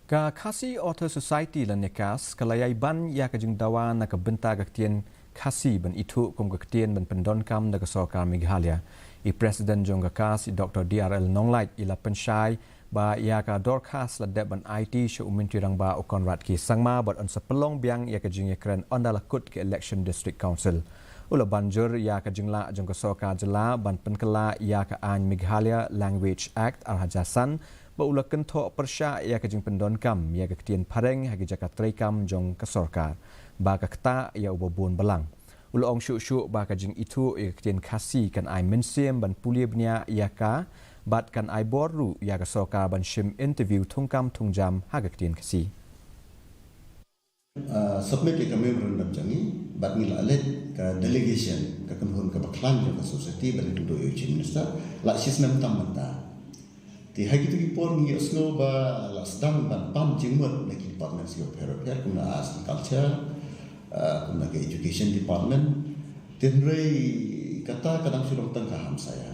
Ka Khasi Author Society lan nekas kalayai ban ya ka jingdawa na ka benta ka tien Khasi ban itu kum ka tien ban pendon kam na ka Sorkar Meghalaya. I President jong ka Khasi Dr. DRL Nonglait ila pensyai ba ya ka dorkas la deb ban IT shu uminti rang ba ukon rat ki sangma bot on sepelong biang ya ka jing ekran on dalakut ke election district council. Ula banjur ya ka jingla jong ka Sorkar Jylla ban Pynkylla ya ka an Meghalaya Language Act Arhajasan ba ula Kyntu persya ya ka jing pendon kam ya ka ketien pareng hagi jaka trekam jong ka Sorkar ba ka kta ya ubobun belang. Ula ong syuk ba ka jing itu ya ka ketien Khasi kan ai mensiem ban pulia bnia ya ka bat kan ai boru ya ka Sorkar ban shim interview tungkam tungjam haga ketien Khasi. Submit ke memorandum jangi bat ngila alet ka delegation ka kanhun ka baklan jong ka society ban do yo minister la sismem tamanta ti hagi tu por ni osno ba la sedang ban pam jingmut na ki department of healthcare kuna arts and culture kuna ke education department tenrei kata kadang sudah tengah ham saya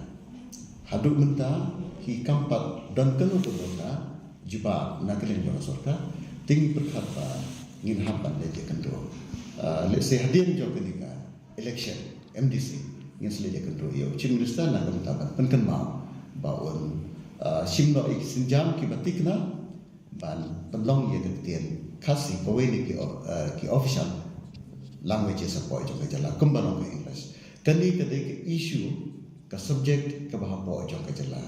haduk menta hi kampat dan kenu benda juba na kelen jong Sorkar ting perkata ngin hampan leje kendo let's say hadian jong kenika election MDC ngin leje kendo yo chief minister na kamta penken mau baun simno ik sinjam ki batikna ban penlong ye ketien Khasi kowe ni ki official language support jong Jylla kumbalong ke English kani ke issue ka subject ka bahapa jong Jylla